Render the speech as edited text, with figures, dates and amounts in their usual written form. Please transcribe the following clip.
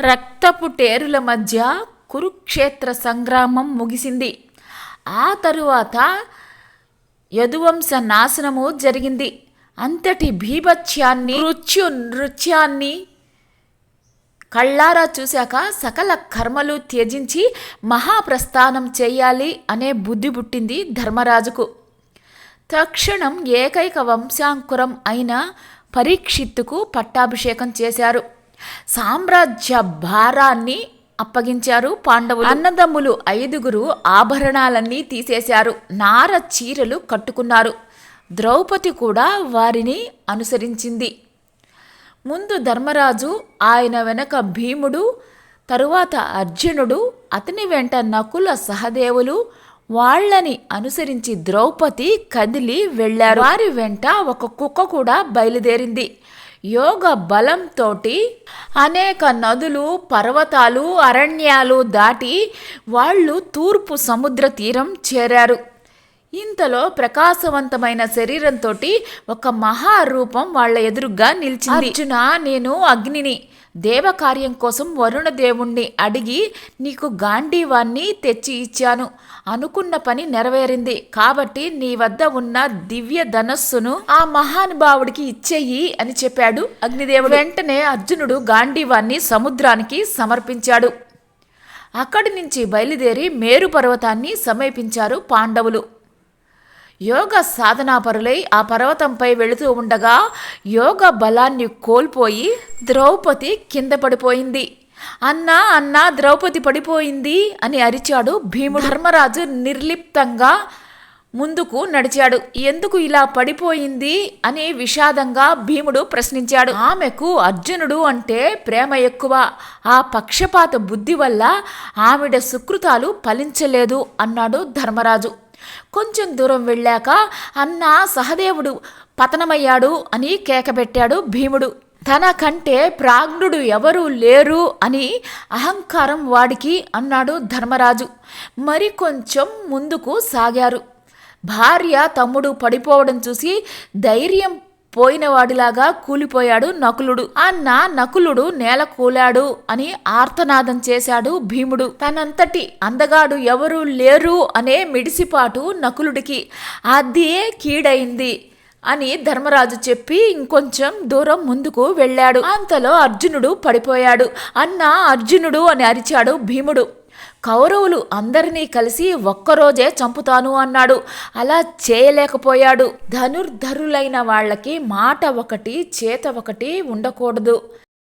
రక్తపు టేరుల మధ్య కురుక్షేత్ర సంగ్రామం ముగిసింది. ఆ తరువాత యదువంశ నాశనము జరిగింది. అంతటి భీభత్స్యాన్ని నృత్యాన్ని కళ్ళారా చూశాక సకల కర్మలు త్యజించి మహాప్రస్థానం చేయాలి అనే బుద్ధి పుట్టింది ధర్మరాజుకు. తక్షణం ఏకైక వంశాంకురం అయిన పరీక్షిత్తుకు పట్టాభిషేకం చేశారు. సామ్రాజ్య భారాన్ని అప్పగించారు పాండవులు. అన్నదమ్ములు 5 ఆభరణాలన్నీ తీసేశారు. నార చీరలు కట్టుకున్నారు. ద్రౌపది కూడా వారిని అనుసరించింది. ముందు ధర్మరాజు, ఆయన వెనక భీముడు, తరువాత అర్జునుడు, అతని వెంట నకుల సహదేవులు, వాళ్లని అనుసరించి ద్రౌపది కదిలి వెళ్లారు. వారి వెంట ఒక కుక్క కూడా బయలుదేరింది. యోగ బలంతోటి అనేక నదులు, పర్వతాలు, అరణ్యాలు దాటి వాళ్ళు తూర్పు సముద్ర తీరం చేరారు. ఇంతలో ప్రకాశవంతమైన శరీరంతో ఒక మహారూపం వాళ్ల ఎదురుగా నిలిచింది. అర్జున, నేను అగ్నిని. దేవకార్యం కోసం వరుణదేవుణ్ణి అడిగి నీకు గాంధీవాన్ని తెచ్చి ఇచ్చాను. అనుకున్న పని నెరవేరింది. కాబట్టి నీ వద్ద ఉన్న దివ్య ధనస్సును ఆ మహానుభావుడికి ఇచ్చేయి అని చెప్పాడు అగ్నిదేవుడు. వెంటనే అర్జునుడు గాంధీవాన్ని సముద్రానికి సమర్పించాడు. అక్కడి నుంచి బయలుదేరి మేరు పర్వతాన్ని సమీపించారు పాండవులు. యోగ సాధనాపరులై ఆ పర్వతంపై వెళుతూ ఉండగా యోగ బలాన్ని కోల్పోయి ద్రౌపది కింద పడిపోయింది. అన్నా అన్నా, ద్రౌపది పడిపోయింది అని అరిచాడు భీముడు. ధర్మరాజు నిర్లిప్తంగా ముందుకు నడిచాడు. ఎందుకు ఇలా పడిపోయింది అని విషాదంగా భీముడు ప్రశ్నించాడు. ఆమెకు అర్జునుడు అంటే ప్రేమ ఎక్కువ. ఆ పక్షపాత బుద్ధి వల్ల ఆవిడ సుకృతాలు ఫలించలేదు అన్నాడు ధర్మరాజు. కొంచెం దూరం వెళ్ళాక అన్నా, సహదేవుడు పతనమయ్యాడు అని కేకబెట్టాడు భీముడు. తన కంటే ప్రాజ్ఞుడు ఎవరూ లేరు అని అహంకారం వాడికి అన్నాడు ధర్మరాజు. మరి కొంచెం ముందుకు సాగారు. భార్య తమ్ముడు పడిపోవడం చూసి ధైర్యం పోయినవాడిలాగా కూలిపోయాడు నకులుడు. అన్న నకులుడు నేల కూలాడు అని ఆర్తనాదం చేశాడు భీముడు. తనంతటి అందగాడు ఎవరూ లేరు అనే మిడిసిపాటు నకులుడికి. అదే కీడైంది అని ధర్మరాజు చెప్పి ఇంకొంచెం దూరం ముందుకు వెళ్ళాడు. అంతలో అర్జునుడు పడిపోయాడు. అన్నా, అర్జునుడు అని అరిచాడు భీముడు. కౌరవులు అందరినీ కలిసి ఒక్కరోజే చంపుతాను అన్నాడు. అలా చేయలేకపోయాడు. ధనుర్ధరులైన వాళ్ళకి మాట ఒకటి చేత ఒకటి ఉండకూడదు.